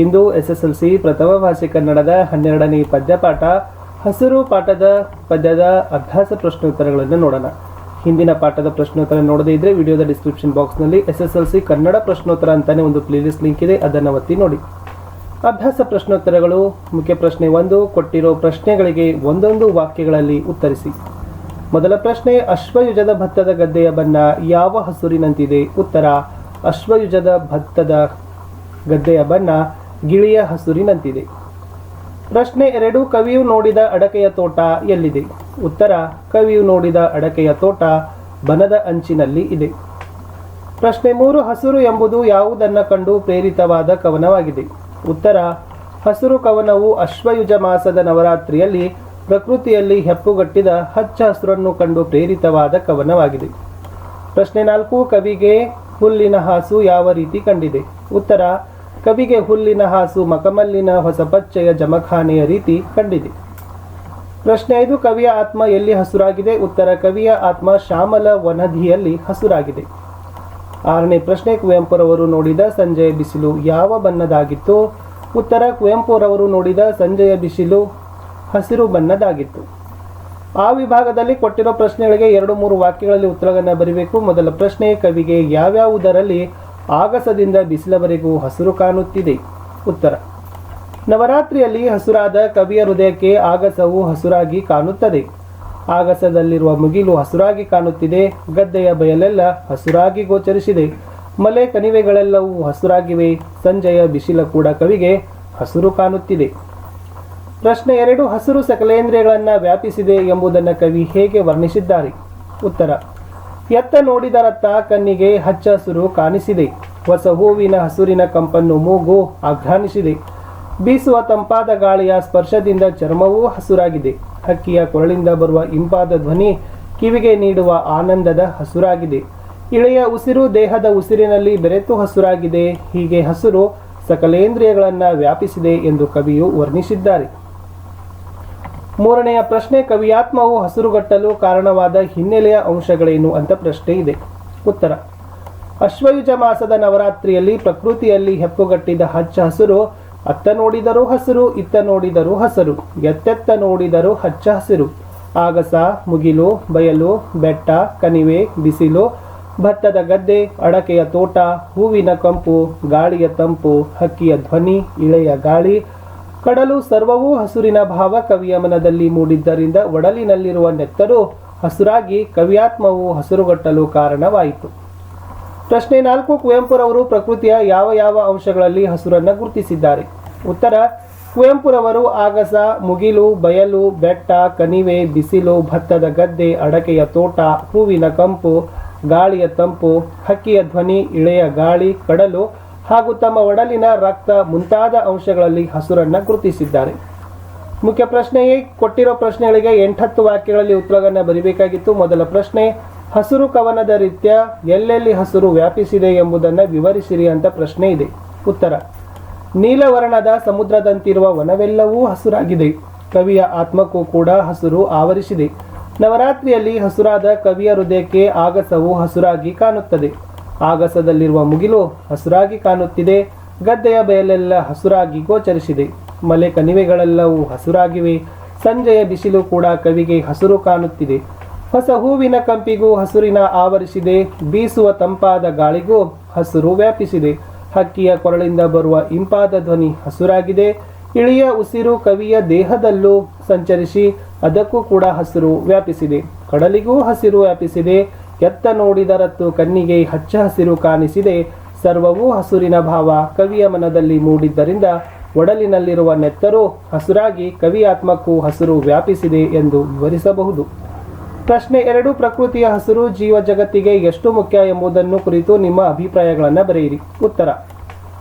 ಇಂದು SSLC ಪ್ರಥಮ ಭಾಷೆ ಕನ್ನಡದ 12ನೇ ಪದ್ಯಪಾಠ ಹಸಿರು ಪಾಠದ ಪದ್ಯದ ಅಭ್ಯಾಸ ಪ್ರಶ್ನೋತ್ತರಗಳನ್ನು ನೋಡೋಣ. ಹಿಂದಿನ ಪಾಠದ ಪ್ರಶ್ನೋತ್ತರ ನೋಡದೇ ಇದ್ರೆ ವಿಡಿಯೋದ ಡಿಸ್ಕ್ರಿಪ್ಷನ್ ಬಾಕ್ಸ್ನಲ್ಲಿ SSLC ಕನ್ನಡ ಪ್ರಶ್ನೋತ್ತರ ಅಂತಾನೆ ಒಂದು ಪ್ಲೇಲಿಸ್ಟ್ ಲಿಂಕ್ ಇದೆ, ಅದನ್ನು ಒತ್ತಿ ನೋಡಿ. ಅಭ್ಯಾಸ ಪ್ರಶ್ನೋತ್ತರಗಳು. ಮುಖ್ಯ ಪ್ರಶ್ನೆ 1, ಕೊಟ್ಟಿರೋ ಪ್ರಶ್ನೆಗಳಿಗೆ ಒಂದೊಂದು ವಾಕ್ಯಗಳಲ್ಲಿ ಉತ್ತರಿಸಿ. ಮೊದಲ ಪ್ರಶ್ನೆ, ಅಶ್ವಯುಜದ ಭತ್ತದ ಗದ್ದೆಯ ಬಣ್ಣ ಯಾವ ಹಸುರಿನಂತಿದೆ? ಉತ್ತರ, ಅಶ್ವಯುಜದ ಭತ್ತದ ಗದ್ದೆಯ ಬಣ್ಣ ಗಿಳಿಯ ಹಸುರಿನಂತಿದೆ. ಪ್ರಶ್ನೆ 2, ಕವಿಯು ನೋಡಿದ ಅಡಕೆಯ ತೋಟ ಎಲ್ಲಿದೆ? ಉತ್ತರ, ಕವಿಯು ನೋಡಿದ ಅಡಕೆಯ ತೋಟ ಬನದ ಅಂಚಿನಲ್ಲಿ ಇದೆ. ಪ್ರಶ್ನೆ 3, ಹಸುರು ಎಂಬುದು ಯಾವುದನ್ನು ಕಂಡು ಪ್ರೇರಿತವಾದ ಕವನವಾಗಿದೆ? ಉತ್ತರ, ಹಸುರು ಕವನವು ಅಶ್ವಯುಜ ಮಾಸದ ನವರಾತ್ರಿಯಲ್ಲಿ ಪ್ರಕೃತಿಯಲ್ಲಿ ಹೆಪ್ಪುಗಟ್ಟಿದ ಹಚ್ಚ ಹಸುರನ್ನು ಕಂಡು ಪ್ರೇರಿತವಾದ ಕವನವಾಗಿದೆ. ಪ್ರಶ್ನೆ 4, ಕವಿಗೆ ಹುಲ್ಲಿನ ಹಾಸು ಯಾವ ರೀತಿ ಕಂಡಿದೆ? ಉತ್ತರ, ಕವಿಗೆ ಹುಲ್ಲಿನ ಹಾಸು ಮಕಮಲ್ಲಿನ ಹೊಸಪಚ್ಚೆಯ ಜಮಖಾನೆಯ ರೀತಿ ಕಂಡಿದೆ. ಪ್ರಶ್ನೆ 5, ಕವಿಯ ಆತ್ಮ ಎಲ್ಲಿ ಹಸುರಾಗಿದೆ? ಉತ್ತರ, ಕವಿಯ ಆತ್ಮ ಶ್ಯಾಮಲ ವನಧಿಯಲ್ಲಿ ಹಸುರಾಗಿದೆ. 6ನೇ ಪ್ರಶ್ನೆ, ಕುವೆಂಪುರವರು ನೋಡಿದ ಸಂಜೆಯ ಬಿಸಿಲು ಯಾವ ಬಣ್ಣದಾಗಿತ್ತು? ಉತ್ತರ, ಕುವೆಂಪುರವರು ನೋಡಿದ ಸಂಜೆಯ ಬಿಸಿಲು ಹಸಿರು ಬಣ್ಣದಾಗಿತ್ತು. ಆ ವಿಭಾಗದಲ್ಲಿ ಕೊಟ್ಟಿರೋ ಪ್ರಶ್ನೆಗಳಿಗೆ 2-3 ವಾಕ್ಯಗಳಲ್ಲಿ ಉತ್ತರಗಳನ್ನು ಬರೀಬೇಕು. ಮೊದಲ ಪ್ರಶ್ನೆ, ಕವಿಗೆ ಯಾವ್ಯಾವುದರಲ್ಲಿ ಆಗಸದಿಂದ ಬಿಸಿಲವರೆಗೂ ಹಸುರು ಕಾಣುತ್ತಿದೆ? ಉತ್ತರ, ನವರಾತ್ರಿಯಲ್ಲಿ ಹಸುರಾದ ಕವಿಯ ಹೃದಯಕ್ಕೆ ಆಗಸವು ಹಸುರಾಗಿ ಕಾಣುತ್ತದೆ. ಆಗಸದಲ್ಲಿರುವ ಮುಗಿಲು ಹಸುರಾಗಿ ಕಾಣುತ್ತಿದೆ. ಗದ್ದೆಯ ಬಯಲೆಲ್ಲ ಹಸುರಾಗಿ ಗೋಚರಿಸಿದೆ. ಮಲೆ ಕಣಿವೆಗಳೆಲ್ಲವೂ ಹಸುರಾಗಿವೆ. ಸಂಜೆಯ ಬಿಸಿಲು ಕೂಡ ಕವಿಗೆ ಹಸುರು ಕಾಣುತ್ತಿದೆ. ಪ್ರಶ್ನೆ 2, ಹಸುರು ಸಕಲೇಂದ್ರಿಯಗಳನ್ನು ವ್ಯಾಪಿಸಿದೆ ಎಂಬುದನ್ನು ಕವಿ ಹೇಗೆ ವರ್ಣಿಸಿದ್ದಾರೆ? ಉತ್ತರ, ಎತ್ತ ನೋಡಿದರತ್ತ ಕಣ್ಣಿಗೆ ಹಚ್ಚ ಹಸುರು ಕಾಣಿಸಿದೆ. ಹೊಸ ಹೂವಿನ ಹಸುರಿನ ಕಂಪನ್ನು ಮೂಗು ಆಘ್ರಾಣಿಸಿದೆ. ಬೀಸುವ ತಂಪಾದ ಗಾಳಿಯ ಸ್ಪರ್ಶದಿಂದ ಚರ್ಮವೂ ಹಸುರಾಗಿದೆ. ಹಕ್ಕಿಯ ಕೊರಳಿಂದ ಬರುವ ಇಂಪಾದ ಧ್ವನಿ ಕಿವಿಗೆ ನೀಡುವ ಆನಂದದ ಹಸುರಾಗಿದೆ. ಇಳೆಯ ಉಸಿರು ದೇಹದ ಉಸಿರಿನಲ್ಲಿ ಬೆರೆತು ಹಸುರಾಗಿದೆ. ಹೀಗೆ ಹಸುರು ಸಕಲೇಂದ್ರಿಯಗಳನ್ನು ವ್ಯಾಪಿಸಿದೆ ಎಂದು ಕವಿಯು ವರ್ಣಿಸಿದ್ದಾರೆ. 3ನೆಯ ಪ್ರಶ್ನೆ, ಕವಿಯಾತ್ಮವು ಹಸುರುಗಟ್ಟಲು ಕಾರಣವಾದ ಹಿನ್ನೆಲೆಯ ಅಂಶಗಳೇನು ಅಂತ ಪ್ರಶ್ನೆ ಇದೆ. ಉತ್ತರ, ಅಶ್ವಯುಜ ಮಾಸದ ನವರಾತ್ರಿಯಲ್ಲಿ ಪ್ರಕೃತಿಯಲ್ಲಿ ಹೆಪ್ಪುಗಟ್ಟಿದ ಹಚ್ಚ ಹಸುರು ಅತ್ತ ನೋಡಿದರೂ ಹಸಿರು, ಇತ್ತ ನೋಡಿದರೂ ಹಸರು, ಎತ್ತೆತ್ತ ನೋಡಿದರೂ ಹಚ್ಚ ಹಸಿರು. ಆಗಸ, ಮುಗಿಲು, ಬಯಲು, ಬೆಟ್ಟ, ಕಣಿವೆ, ಬಿಸಿಲು, ಭತ್ತದ ಗದ್ದೆ, ಅಡಕೆಯ ತೋಟ, ಹೂವಿನ ಕಂಪು, ಗಾಳಿಯ ತಂಪು, ಹಕ್ಕಿಯ ಧ್ವನಿ, ಇಳೆಯ ಗಾಳಿ, ಕಡಲು ಸರ್ವವೂ ಹಸುರಿನ ಭಾವ ಕವಿಯ ಮನದಲ್ಲಿ ಮೂಡಿದ್ದರಿಂದ ಒಡಲಿನಲ್ಲಿರುವ ನೆತ್ತರು ಹಸುರಾಗಿ ಕವಿಯಾತ್ಮವು ಹಸುರುಗಟ್ಟಲು ಕಾರಣವಾಯಿತು. ಪ್ರಶ್ನೆ 4, ಕುವೆಂಪುರವರು ಪ್ರಕೃತಿಯ ಯಾವ ಯಾವ ಅಂಶಗಳಲ್ಲಿ ಹಸುರನ್ನು ಗುರುತಿಸಿದ್ದಾರೆ? ಉತ್ತರ, ಕುವೆಂಪುರವರು ಆಗಸ, ಮುಗಿಲು, ಬಯಲು, ಬೆಟ್ಟ, ಕಣಿವೆ, ಬಿಸಿಲು, ಭತ್ತದ ಗದ್ದೆ, ಅಡಕೆಯ ತೋಟ, ಹೂವಿನ ಕಂಪು, ಗಾಳಿಯ ತಂಪು, ಹಕ್ಕಿಯ ಧ್ವನಿ, ಇಳೆಯ ಗಾಳಿ, ಕಡಲು ಹಾಗೂ ತಮ್ಮ ಒಡಲಿನ ರಕ್ತ ಮುಂತಾದ ಅಂಶಗಳಲ್ಲಿ ಹಸುರನ್ನು ಗುರುತಿಸಿದ್ದಾರೆ. ಮುಖ್ಯ ಪ್ರಶ್ನೆಯೇ ಕೊಟ್ಟಿರೋ ಪ್ರಶ್ನೆಗಳಿಗೆ 8-10 ವಾಕ್ಯಗಳಲ್ಲಿ ಉತ್ತರವನ್ನು ಬರೀಬೇಕಾಗಿತ್ತು. ಮೊದಲ ಪ್ರಶ್ನೆ, ಹಸುರು ಕವನದ ರೀತ್ಯ ಎಲ್ಲೆಲ್ಲಿ ಹಸುರು ವ್ಯಾಪಿಸಿದೆ ಎಂಬುದನ್ನು ವಿವರಿಸಿರಿ ಅಂತ ಪ್ರಶ್ನೆ ಇದೆ. ಉತ್ತರ, ನೀಲವರ್ಣದ ಸಮುದ್ರದಂತಿರುವ ವನವೆಲ್ಲವೂ ಹಸುರಾಗಿದೆ. ಕವಿಯ ಆತ್ಮಕ್ಕೂ ಕೂಡ ಹಸುರು ಆವರಿಸಿದೆ. ನವರಾತ್ರಿಯಲ್ಲಿ ಹಸುರಾದ ಕವಿಯ ಹೃದಯಕ್ಕೆ ಆಗಸವು ಹಸುರಾಗಿ ಕಾಣುತ್ತದೆ. ಆಗಸದಲ್ಲಿರುವ ಮುಗಿಲು ಹಸುರಾಗಿ ಕಾಣುತ್ತಿದೆ. ಗದ್ದೆಯ ಬಯಲೆಲ್ಲ ಹಸುರಾಗಿ ಗೋಚರಿಸಿದೆ. ಮಲೆ ಕಣಿವೆಗಳೆಲ್ಲವೂ ಹಸುರಾಗಿವೆ. ಸಂಜೆಯ ಬಿಸಿಲು ಕೂಡ ಕವಿಗೆ ಹಸುರು ಕಾಣುತ್ತಿದೆ. ಹೊಸ ಹೂವಿನ ಕಂಪಿಗೂ ಹಸುರಿನ ಆವರಿಸಿದೆ. ಬೀಸುವ ತಂಪಾದ ಗಾಳಿಗೂ ಹಸುರು ವ್ಯಾಪಿಸಿದೆ. ಹಕ್ಕಿಯ ಕೊರಳಿಂದ ಬರುವ ಇಂಪಾದ ಧ್ವನಿ ಹಸುರಾಗಿದೆ. ಇಳಿಯ ಉಸಿರು ಕವಿಯ ದೇಹದಲ್ಲೂ ಸಂಚರಿಸಿ ಅದಕ್ಕೂ ಕೂಡ ಹಸಿರು ವ್ಯಾಪಿಸಿದೆ. ಕಡಲಿಗೂ ಹಸಿರು ವ್ಯಾಪಿಸಿದೆ. ಎತ್ತ ನೋಡಿದರತ್ತು ಕಣ್ಣಿಗೆ ಹಚ್ಚ ಹಸಿರು ಕಾಣಿಸಿದೆ. ಸರ್ವವೂ ಹಸುರಿನ ಭಾವ ಕವಿಯ ಮನದಲ್ಲಿ ಮೂಡಿದ್ದರಿಂದ ಒಡಲಿನಲ್ಲಿರುವ ನೆತ್ತರು ಹಸುರಾಗಿ ಕವಿಯಾತ್ಮಕ್ಕೂ ಹಸುರು ವ್ಯಾಪಿಸಿದೆ ಎಂದು ವಿವರಿಸಬಹುದು. ಪ್ರಶ್ನೆ 2, ಪ್ರಕೃತಿಯ ಹಸುರು ಜೀವ ಜಗತ್ತಿಗೆ ಎಷ್ಟು ಮುಖ್ಯ ಎಂಬುದನ್ನು ಕುರಿತು ನಿಮ್ಮ ಅಭಿಪ್ರಾಯಗಳನ್ನು ಬರೆಯಿರಿ. ಉತ್ತರ,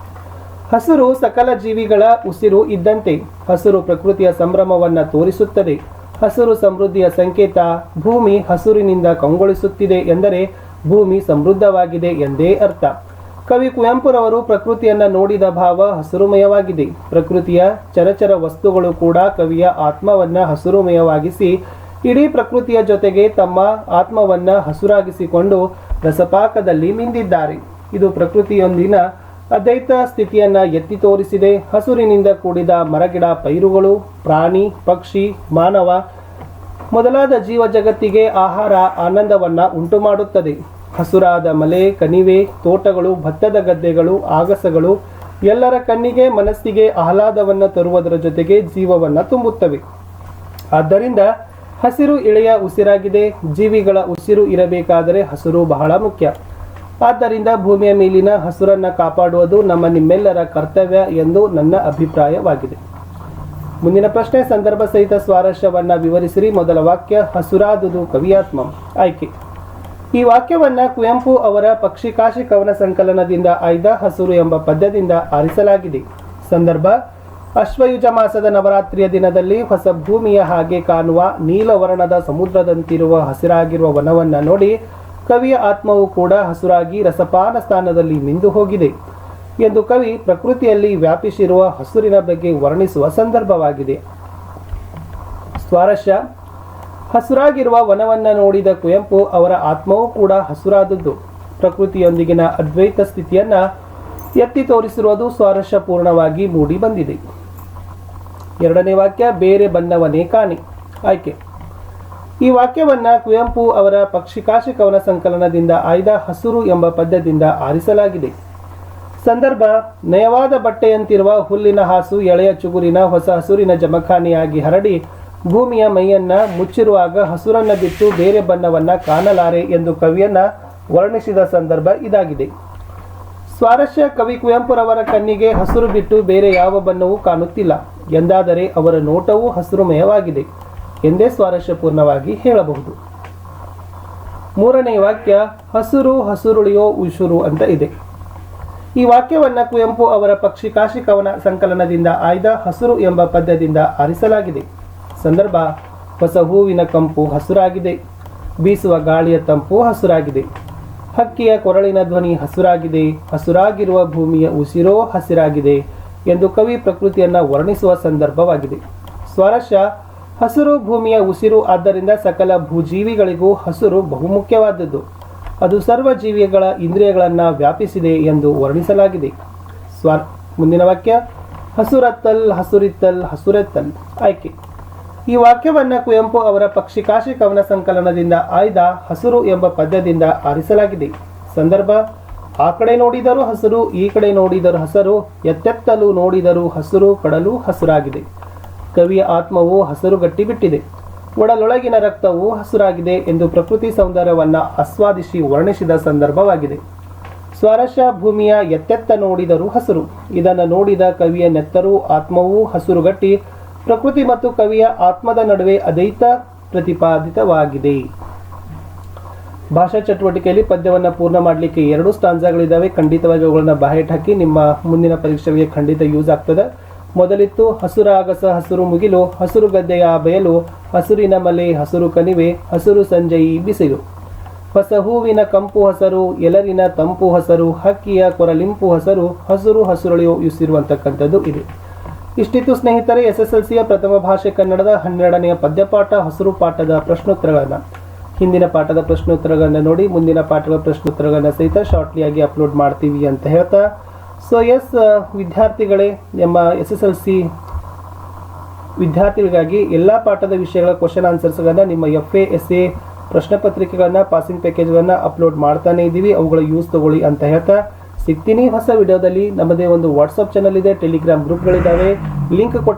ಹಸುರು ಸಕಲ ಜೀವಿಗಳ ಉಸಿರು ಇದ್ದಂತೆ. ಹಸುರು ಪ್ರಕೃತಿಯ ಸಂಭ್ರಮವನ್ನು ತೋರಿಸುತ್ತದೆ. ಹಸುರು ಸಮೃದ್ಧಿಯ ಸಂಕೇತ. ಭೂಮಿ ಹಸುರಿನಿಂದ ಕಂಗೊಳಿಸುತ್ತಿದೆ ಎಂದರೆ ಭೂಮಿ ಸಮೃದ್ಧವಾಗಿದೆ ಎಂದೇ ಅರ್ಥ. ಕವಿ ಕುವೆಂಪುರವರು ಪ್ರಕೃತಿಯನ್ನು ನೋಡಿದ ಭಾವ ಹಸುರುಮಯವಾಗಿದೆ. ಪ್ರಕೃತಿಯ ಚರಚರ ವಸ್ತುಗಳು ಕೂಡ ಕವಿಯ ಆತ್ಮವನ್ನು ಹಸುರುಮಯವಾಗಿಸಿ ಇಡೀ ಪ್ರಕೃತಿಯ ಜೊತೆಗೆ ತಮ್ಮ ಆತ್ಮವನ್ನು ಹಸುರಾಗಿಸಿಕೊಂಡು ರಸಪಾಕದಲ್ಲಿ ಮಿಂದಿದ್ದಾರೆ. ಇದು ಪ್ರಕೃತಿಯೊಂದಿನ ಅದ್ವೈತ ಸ್ಥಿತಿಯನ್ನ ಎತ್ತಿ ತೋರಿಸಿದೆ. ಹಸುರಿನಿಂದ ಕೂಡಿದ ಮರಗಿಡ, ಪೈರುಗಳು, ಪ್ರಾಣಿ, ಪಕ್ಷಿ, ಮಾನವ ಮೊದಲಾದ ಜೀವ ಜಗತ್ತಿಗೆ ಆಹಾರ ಆನಂದವನ್ನ ಉಂಟು ಮಾಡುತ್ತದೆ. ಹಸುರಾದ ಮಲೆ, ಕಣಿವೆ, ತೋಟಗಳು, ಭತ್ತದ ಗದ್ದೆಗಳು, ಆಗಸಗಳು ಎಲ್ಲರ ಕಣ್ಣಿಗೆ ಮನಸ್ಸಿಗೆ ಆಹ್ಲಾದವನ್ನು ತರುವುದರ ಜೊತೆಗೆ ಜೀವವನ್ನು ತುಂಬುತ್ತವೆ. ಆದ್ದರಿಂದ ಹಸಿರು ಎಳೆಯ ಉಸಿರಾಗಿದೆ. ಜೀವಿಗಳ ಉಸಿರು ಇರಬೇಕಾದರೆ ಹಸಿರು ಬಹಳ ಮುಖ್ಯ. ಆದ್ದರಿಂದ ಭೂಮಿಯ ಮೇಲಿನ ಹಸುರನ್ನು ಕಾಪಾಡುವುದು ನಮ್ಮ ನಿಮ್ಮೆಲ್ಲರ ಕರ್ತವ್ಯ ಎಂದು ನನ್ನ ಅಭಿಪ್ರಾಯವಾಗಿದೆ. ಮುಂದಿನ ಪ್ರಶ್ನೆ, ಸಂದರ್ಭ ಸಹಿತ ಸ್ವಾರಸ್ಯವನ್ನ ವಿವರಿಸಿರಿ. ಮೊದಲ ವಾಕ್ಯ, ಹಸುರಾದುದು ಕವಿಯಾತ್ಮ. ಆಯ್ಕೆ: ಈ ವಾಕ್ಯವನ್ನ ಕುವೆಂಪು ಅವರ ಪಕ್ಷಿಕಾಶಿ ಕವನ ಸಂಕಲನದಿಂದ ಆಯ್ದ ಹಸುರು ಎಂಬ ಪದ್ಯದಿಂದ ಆರಿಸಲಾಗಿದೆ. ಸಂದರ್ಭ: ಅಶ್ವಯುಜ ಮಾಸದ ನವರಾತ್ರಿಯ ದಿನದಲ್ಲಿ ಹೊಸ ಭೂಮಿಯ ಹಾಗೆ ಕಾಣುವ ನೀಲವರ್ಣದ ಸಮುದ್ರದಂತಿರುವ ಹಸಿರಾಗಿರುವ ವನವನ್ನ ನೋಡಿ ಕವಿಯ ಆತ್ಮವು ಕೂಡ ಹಸುರಾಗಿ ರಸಪಾನ ಸ್ಥಾನದಲ್ಲಿ ಮಿಂದು ಹೋಗಿದೆ ಎಂದು ಕವಿ ಪ್ರಕೃತಿಯಲ್ಲಿ ವ್ಯಾಪಿಸಿರುವ ಹಸುರಿನ ಬಗ್ಗೆ ವರ್ಣಿಸುವ ಸಂದರ್ಭವಾಗಿದೆ. ಸ್ವಾರಸ್ಯ: ಹಸುರಾಗಿರುವ ವನವನ್ನ ನೋಡಿದ ಕುವೆಂಪು ಅವರ ಆತ್ಮವೂ ಕೂಡ ಹಸುರಾದದ್ದು. ಪ್ರಕೃತಿಯೊಂದಿಗಿನ ಅದ್ವೈತ ಸ್ಥಿತಿಯನ್ನ ಎತ್ತಿ ತೋರಿಸಿರುವುದು ಸ್ವಾರಸ್ಯಪೂರ್ಣವಾಗಿ ಮೂಡಿ ಬಂದಿದೆ. ಎರಡನೇ ವಾಕ್ಯ, ಬೇರೆ ಬಣ್ಣವನೇ ಕಾಣಿ. ಆಯ್ಕೆ: ಈ ವಾಕ್ಯವನ್ನ ಕುವೆಂಪು ಅವರ ಪಕ್ಷಿಕಾಶಿ ಕವನ ಸಂಕಲನದಿಂದ ಆಯ್ದ ಹಸುರು ಎಂಬ ಪದ್ಯದಿಂದ ಆರಿಸಲಾಗಿದೆ. ಸಂದರ್ಭ: ನಯವಾದ ಬಟ್ಟೆಯಂತಿರುವ ಹುಲ್ಲಿನ ಹಾಸು ಎಳೆಯ ಚುಗುರಿನ ಹೊಸ ಹಸುರಿನ ಜಮಖಾನೆಯಾಗಿ ಹರಡಿ ಭೂಮಿಯ ಮೈಯನ್ನ ಮುಚ್ಚಿರುವಾಗ ಹಸುರನ್ನ ಬಿಟ್ಟು ಬೇರೆ ಬಣ್ಣವನ್ನ ಕಾಣಲಾರೆ ಎಂದು ಕವಿಯನ್ನ ವರ್ಣಿಸಿದ ಸಂದರ್ಭ ಇದಾಗಿದೆ. ಸ್ವಾರಸ್ಯ: ಕವಿ ಕುವೆಂಪುರವರ ಕಣ್ಣಿಗೆ ಹಸುರು ಬಿಟ್ಟು ಬೇರೆ ಯಾವ ಬಣ್ಣವೂ ಕಾಣುತ್ತಿಲ್ಲ ಎಂದಾದರೆ ಅವರ ನೋಟವೂ ಹಸುರುಮಯವಾಗಿದೆ ಎಂದೇ ಸ್ವಾರಸ್ಯಪೂರ್ಣವಾಗಿ ಹೇಳಬಹುದು. ಮೂರನೇ ವಾಕ್ಯ, ಹಸುರು ಹಸುರುಳಿಯೋ ಉಸುರು ಅಂತ ಇದೆ. ಈ ವಾಕ್ಯವನ್ನ ಕುವೆಂಪು ಅವರ ಪಕ್ಷಿಕಾಶಿ ಕವನ ಸಂಕಲನದಿಂದ ಆಯ್ದ ಹಸುರು ಎಂಬ ಪದ್ಯದಿಂದ ಆರಿಸಲಾಗಿದೆ. ಸಂದರ್ಭ: ಹೊಸ ಹೂವಿನ ಕಂಪು ಹಸುರಾಗಿದೆ, ಬೀಸುವ ಗಾಳಿಯ ತಂಪು ಹಸುರಾಗಿದೆ, ಹಕ್ಕಿಯ ಕೊರಳಿನ ಧ್ವನಿ ಹಸುರಾಗಿದೆ, ಹಸುರಾಗಿರುವ ಭೂಮಿಯ ಉಸಿರೋ ಹಸಿರಾಗಿದೆ ಎಂದು ಕವಿ ಪ್ರಕೃತಿಯನ್ನ ವರ್ಣಿಸುವ ಸಂದರ್ಭವಾಗಿದೆ. ಸ್ವಾರಸ್ಯ: ಹಸುರು ಭೂಮಿಯ ಉಸಿರು, ಆದ್ದರಿಂದ ಸಕಲ ಭೂಜೀವಿಗಳಿಗೂ ಹಸುರು ಬಹುಮುಖ್ಯವಾದದ್ದು. ಅದು ಸರ್ವ ಜೀವಿಗಳ ಇಂದ್ರಿಯಗಳನ್ನು ವ್ಯಾಪಿಸಿದೆ ಎಂದು ವರ್ಣಿಸಲಾಗಿದೆ. ಮುಂದಿನ ವಾಕ್ಯ, ಹಸುರತ್ತಲ್ ಹಸುರಿತ್ತಲ್ ಹಸುರೆತ್ತಲ್. ಆಯ್ಕೆ: ಈ ವಾಕ್ಯವನ್ನ ಕುವೆಂಪು ಅವರ ಪಕ್ಷಿಕಾಶಿ ಕವನ ಸಂಕಲನದಿಂದ ಆಯ್ದ ಹಸುರು ಎಂಬ ಪದ್ಯದಿಂದ ಆರಿಸಲಾಗಿದೆ. ಸಂದರ್ಭ: ಆ ಕಡೆ ನೋಡಿದರೂ ಹಸುರು, ಈ ಕಡೆ ನೋಡಿದರೂ ಹಸರು, ಎತ್ತೆತ್ತಲು ನೋಡಿದರೂ ಹಸುರು, ಕಡಲು ಹಸುರಾಗಿದೆ. ಕವಿಯ ಆತ್ಮವು ಹಸುರು ಗಟ್ಟಿಬಿಟ್ಟಿದೆ, ಒಡಲೊಳಗಿನ ರಕ್ತವು ಹಸುರಾಗಿದೆ ಎಂದು ಪ್ರಕೃತಿ ಸೌಂದರ್ಯವನ್ನ ಆಸ್ವಾದಿಸಿ ವರ್ಣಿಸಿದ ಸಂದರ್ಭವಾಗಿದೆ. ಸ್ವಾರಸ್ಯ: ಭೂಮಿಯ ಎತ್ತೆತ್ತ ನೋಡಿದರೂ ಹಸುರು. ಇದನ್ನು ನೋಡಿದ ಕವಿಯ ನೆತ್ತರೂ ಆತ್ಮವೂ ಹಸುರುಗಟ್ಟಿ ಪ್ರಕೃತಿ ಮತ್ತು ಕವಿಯ ಆತ್ಮದ ನಡುವೆ ಅದ್ವೈತ ಪ್ರತಿಪಾದಿತವಾಗಿದೆ. ಭಾಷಾ ಚಟುವಟಿಕೆಯಲ್ಲಿ ಪದ್ಯವನ್ನು ಪೂರ್ಣ ಮಾಡಲಿಕ್ಕೆ 2 ಸ್ಟಾಂಜಾಗಳಿದ್ದಾವೆ. ಖಂಡಿತವಾಗಿ ಅವುಗಳನ್ನ ಬಾಯಟ್ ಹಾಕಿ, ನಿಮ್ಮ ಮುಂದಿನ ಪರೀಕ್ಷೆಗೆ ಖಂಡಿತ ಯೂಸ್ ಆಗ್ತದೆ. ಮೊದಲಿತ್ತು, ಹಸುರಾಗಸ ಹಸುರು ಮುಗಿಲು, ಹಸುರು ಗದ್ದೆಯ ಬಯಲು, ಹಸುರಿನ ಮಲೆ ಹಸುರು ಕಣಿವೆ, ಹಸುರು ಸಂಜೆಯಿ ಬಿಸಿಲು, ಹೊಸ ಹೂವಿನ ಕಂಪು ಹಸರು, ಎಲರಿನ ತಂಪು ಹಸರು, ಹಕ್ಕಿಯ ಕೊರಲಿಂಪು ಹಸರು, ಹಸುರು ಹಸುರಳಿಯೋ ಇಸಿರುವಂತಕ್ಕಂಥದ್ದು ಇದೆ. ಇಷ್ಟಿತ್ತು ಸ್ನೇಹಿತರೆ SSLCಯ ಪ್ರಥಮ ಭಾಷೆ ಕನ್ನಡದ 12ನೆಯ ಪದ್ಯಪಾಠ ಹಸುರು ಪಾಠದ ಪ್ರಶ್ನೋತ್ತರಗಳನ್ನ. ಹಿಂದಿನ ಪಾಠದ ಪ್ರಶ್ನೋತ್ತರಗಳನ್ನ ನೋಡಿ ಮುಂದಿನ ಪಾಠದ ಪ್ರಶ್ನೋತ್ತರಗಳನ್ನ ಸಹಿತ ಶಾರ್ಟ್ಲಿಯಾಗಿ ಅಪ್ಲೋಡ್ ಮಾಡ್ತೀವಿ ಅಂತ ಹೇಳ್ತಾ, ಸೊ ವಿದ್ಯಾರ್ಥಿಗಳೇ, ನಮ್ಮ SSLC ವಿದ್ಯಾರ್ಥಿಗಳಿಗಾಗಿ ಎಲ್ಲ ಪಾಠದ ವಿಷಯಗಳ ಕ್ವಶನ್ ಆನ್ಸರ್ಸ್ಗಳನ್ನು ನಿಮ್ಮ FA SA ಪ್ರಶ್ನೆ ಪತ್ರಿಕೆಗಳನ್ನ, ಪಾಸಿಂಗ್ ಪ್ಯಾಕೇಜ್ಗಳನ್ನ ಅಪ್ಲೋಡ್ ಮಾಡ್ತಾನೆ ಇದ್ದೀವಿ. ಅವುಗಳ ಯೂಸ್ ತಗೊಳ್ಳಿ ಅಂತ ಹೇಳ್ತಾ ಸಿಗ್ತೀನಿ ಹೊಸ ವಿಡಿಯೋದಲ್ಲಿ. ನಮ್ಮದೇ ಒಂದು ವಾಟ್ಸಪ್ ಚಾನಲ್ ಇದೆ, ಟೆಲಿಗ್ರಾಮ್ ಗ್ರೂಪ್ಗಳಿದ್ದಾವೆ, ಲಿಂಕ್ ಕೊಟ್ಟಿದ್ದೀನಿ.